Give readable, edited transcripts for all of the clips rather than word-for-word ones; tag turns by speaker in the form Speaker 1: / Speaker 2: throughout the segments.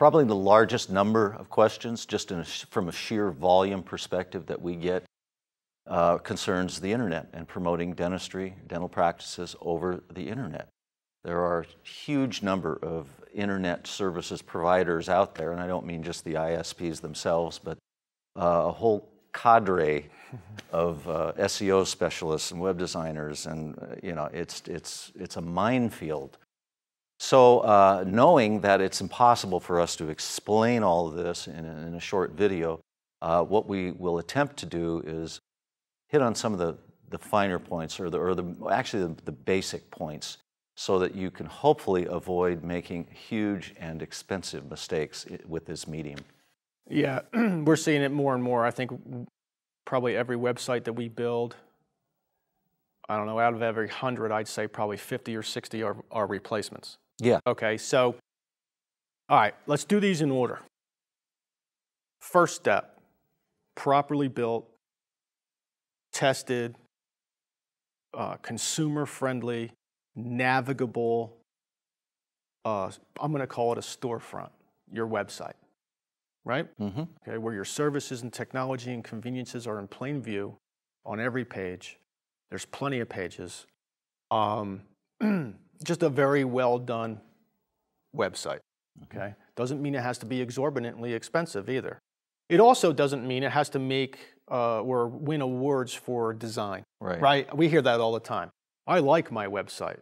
Speaker 1: Probably the largest number of questions, just from a sheer volume perspective that we get, concerns the internet and promoting dentistry, dental practices over the internet. There are a huge number of internet services providers out there, and I don't mean just the ISPs themselves, but a whole cadre of SEO specialists and web designers, and it's a minefield. So knowing that it's impossible for us to explain all of this in a short video, what we will attempt to do is hit on some of the finer points, actually the basic points, so that you can hopefully avoid making huge and expensive mistakes with this medium.
Speaker 2: Yeah, we're seeing it more and more. I think probably every website that we build, I don't know, out of every 100, I'd say probably 50 or 60 are replacements.
Speaker 1: Yeah.
Speaker 2: Okay, so, all right, let's do these in order. First step, properly built, tested, consumer-friendly, navigable, I'm going to call it a storefront, your website, right? Mm-hmm. Okay, where your services and technology and conveniences are in plain view on every page. There's plenty of pages. Just a very well done website, okay? Doesn't mean it has to be exorbitantly expensive either. It also doesn't mean it has to make or win awards for design, right? We hear that all the time. I like my website.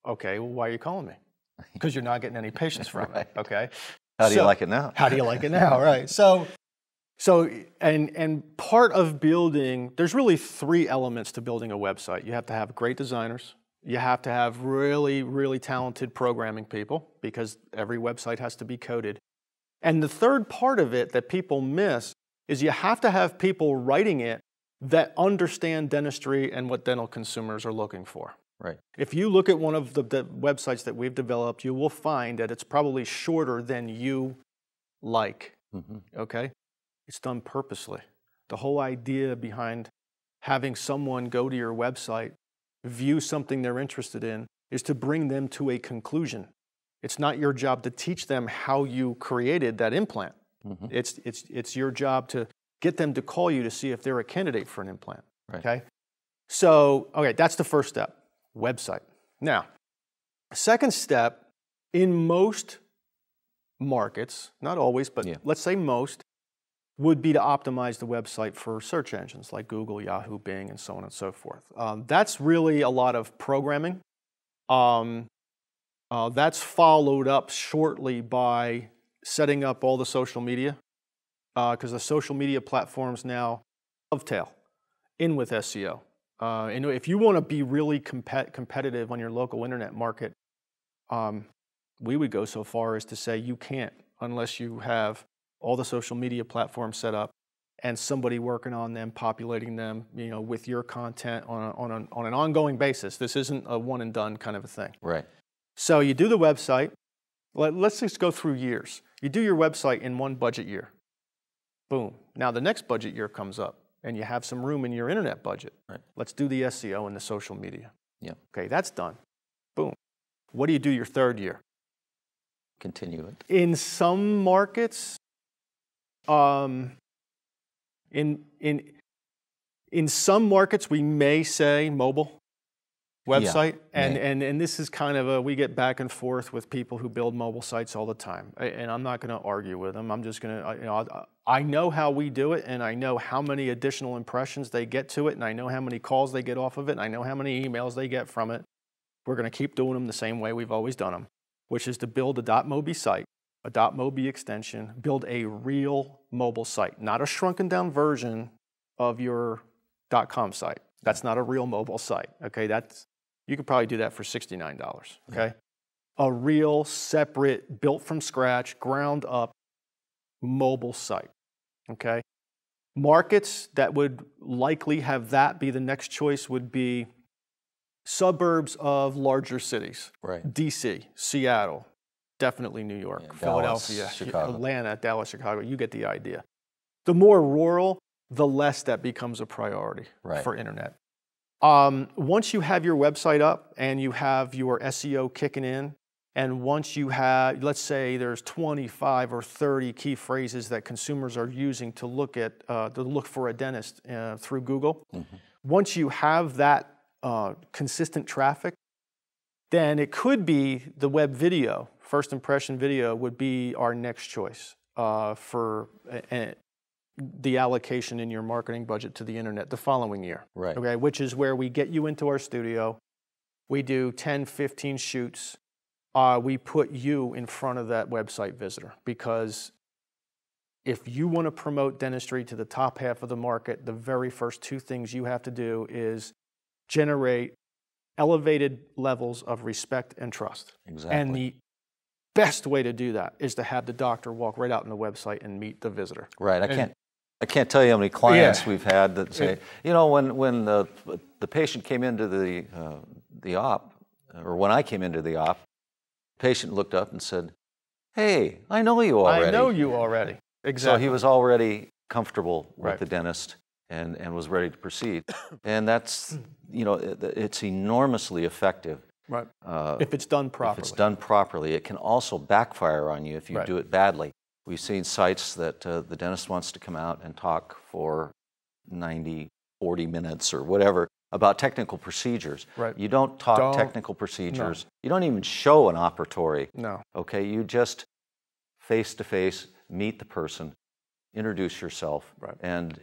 Speaker 2: Okay, well, why are you calling me? Because you're not getting any patients from it, okay?
Speaker 1: How do you like it now?
Speaker 2: How do you like it now, right? And part of building, there's really 3 elements to building a website. You have to have great designers. You have to have really, really talented programming people, because every website has to be coded. And the third part of it that people miss is you have to have people writing it that understand dentistry and what dental consumers are looking for.
Speaker 1: Right.
Speaker 2: If you look at one of the websites that we've developed, you will find that it's probably shorter than you like, okay? It's done purposely. The whole idea behind having someone go to your website, view something they're interested in, is to bring them to a conclusion. It's not your job to teach them how you created that implant. It's your job to get them to call you to see if they're a candidate for an implant, okay? So, okay, that's the first step. Website. Now, second step, in most markets, not always, but let's say most, would be to optimize the website for search engines like Google, Yahoo, Bing, and so on and so forth. That's really a lot of programming. That's followed up shortly by setting up all the social media, because the social media platforms now dovetail in with SEO. And if you want to be really competitive on your local internet market, we would go so far as to say you can't unless you have all the social media platforms set up and somebody working on them, populating them, with your content on an ongoing basis. This isn't a one and done kind of a thing.
Speaker 1: Right.
Speaker 2: So you do the website. Let's just go through years. You do your website in one budget year. Boom. Now the next budget year comes up, and you have some room in your internet budget. Right. Let's do the SEO and the social media.
Speaker 1: Yeah. Okay,
Speaker 2: that's done. Boom. What do you do your third year?
Speaker 1: Continue it.
Speaker 2: In some markets, in some markets, we may say mobile website, and this is kind of we get back and forth with people who build mobile sites all the time, and I'm not going to argue with them. I'm just going to, I know how we do it, and I know how many additional impressions they get to it, and I know how many calls they get off of it, and I know how many emails they get from it. We're going to keep doing them the same way we've always done them, which is to build a .mobi site, a .mobi extension, build a real mobile site, not a shrunken down version of your .com site. That's not a real mobile site, okay? You could probably do that for $69, okay? A real, separate, built from scratch, ground up mobile site, okay? Markets that would likely have that be the next choice would be suburbs of larger cities.
Speaker 1: Right.
Speaker 2: DC, Seattle, definitely New York, Philadelphia,
Speaker 1: Dallas, Chicago.
Speaker 2: Atlanta, Dallas, Chicago, you get the idea. The more rural, the less that becomes a priority for internet. Once you have your website up and you have your SEO kicking in And once you have, let's say there's 25 or 30 key phrases that consumers are using to look for a dentist through Google. Mm-hmm. Once you have that consistent traffic, then it could be the web video. First impression video would be our next choice for the allocation in your marketing budget to the internet the following year.
Speaker 1: Right.
Speaker 2: Okay, which is where we get you into our studio. We do 10, 15 shoots. We put you in front of that website visitor, because if you want to promote dentistry to the top half of the market, the very first two things you have to do is generate elevated levels of respect and trust.
Speaker 1: Exactly.
Speaker 2: And the best way to do that is to have the doctor walk right out on the website and meet the visitor.
Speaker 1: Right. I can't tell you how many clients we've had that say, you know, when the patient came into the op, or when I came into the op, the patient looked up and said, "Hey, I know you already."
Speaker 2: I know you already. Exactly.
Speaker 1: So he was already comfortable with the dentist and was ready to proceed. And that's, you know, it's enormously effective.
Speaker 2: Right. If it's done properly.
Speaker 1: If it's done properly. It can also backfire on you if you do it badly. We've seen sites that the dentist wants to come out and talk for 90, 40 minutes or whatever about technical procedures.
Speaker 2: Right.
Speaker 1: You don't talk technical procedures. No. You don't even show an operatory.
Speaker 2: No.
Speaker 1: Okay, you just face-to-face meet the person, introduce yourself, and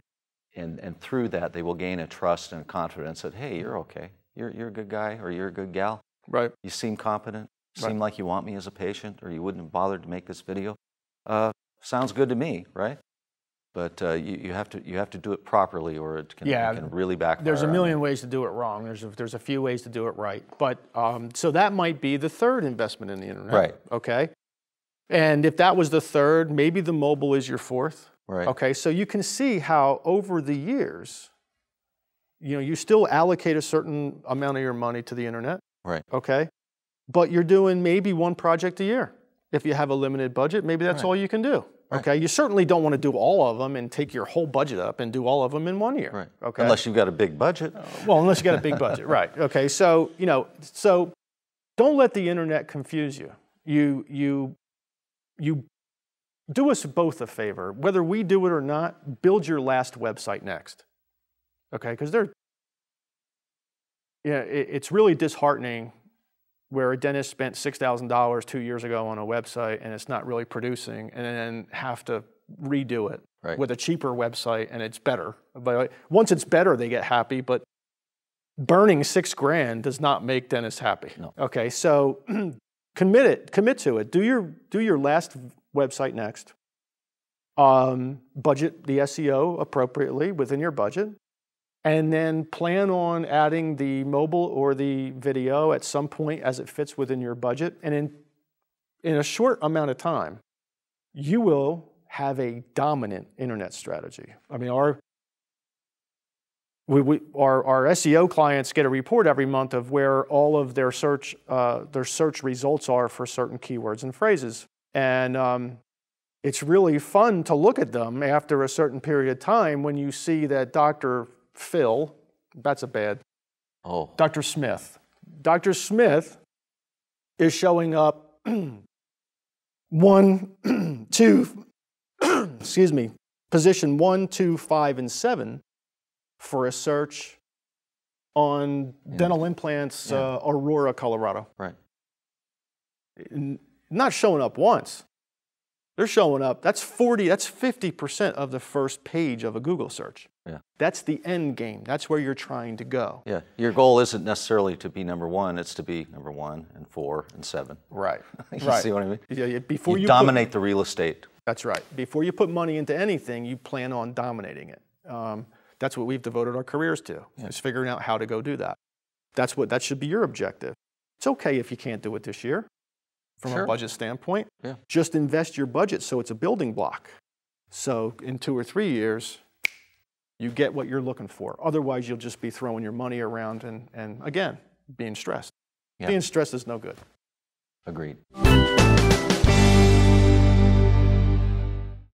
Speaker 1: through that they will gain a trust and confidence that, hey, you're okay. You're a good guy or you're a good gal.
Speaker 2: Right.
Speaker 1: You seem competent. Seem like you want me as a patient, or you wouldn't have bothered to make this video. Sounds good to me, right? But you have to do it properly, or it can really backfire.
Speaker 2: There's a million ways to do it wrong. There's a few ways to do it right. But so that might be the third investment in the internet.
Speaker 1: Right.
Speaker 2: Okay. And if that was the third, maybe the mobile is your fourth.
Speaker 1: Right.
Speaker 2: Okay. So you can see how over the years, you know, you still allocate a certain amount of your money to the internet.
Speaker 1: Right.
Speaker 2: Okay. But you're doing maybe one project a year. If you have a limited budget, maybe that's all you can do.
Speaker 1: Right.
Speaker 2: Okay. You certainly don't want to do all of them and take your whole budget up and do all of them in 1 year.
Speaker 1: Right.
Speaker 2: Okay.
Speaker 1: Unless you've got a big budget.
Speaker 2: Well, unless you got a big budget. Right. Okay. So, you know, so don't let the internet confuse you. You do us both a favor. Whether we do it or not, build your last website next. Okay. Because it's really disheartening where a dentist spent $6,000 2 years ago on a website and it's not really producing, and then have to redo it with a cheaper website and it's better. But once it's better, they get happy, but burning $6,000 does not make dentists happy.
Speaker 1: No.
Speaker 2: Okay, so commit to it. Do your last website next. Budget the SEO appropriately within your budget. And then plan on adding the mobile or the video at some point as it fits within your budget. And in a short amount of time, you will have a dominant internet strategy. I mean, our SEO clients get a report every month of where all of their search results are for certain keywords and phrases. And it's really fun to look at them after a certain period of time when you see that Dr. Phil, that's a bad.
Speaker 1: Oh.
Speaker 2: Dr. Smith. Dr. Smith is showing up 1, 2, excuse me, position 1, 2, 5, and 7 for a search on dental implants, Aurora, Colorado.
Speaker 1: Right.
Speaker 2: Not showing up once. They're showing up, that's 50% of the first page of a Google search.
Speaker 1: Yeah.
Speaker 2: That's the end game. That's where you're trying to go.
Speaker 1: Yeah. Your goal isn't necessarily to be number one, it's to be number 1 and 4 and 7.
Speaker 2: Right.
Speaker 1: You see what I mean?
Speaker 2: Yeah, before you
Speaker 1: dominate the real estate.
Speaker 2: That's right. Before you put money into anything, you plan on dominating it. That's what we've devoted our careers to, is figuring out how to go do that. That should be your objective. It's okay if you can't do it this year. From a budget standpoint, just invest your budget so it's a building block. So in 2 or 3 years, you get what you're looking for. Otherwise, you'll just be throwing your money around and again, being stressed. Being stressed is no good.
Speaker 1: Agreed.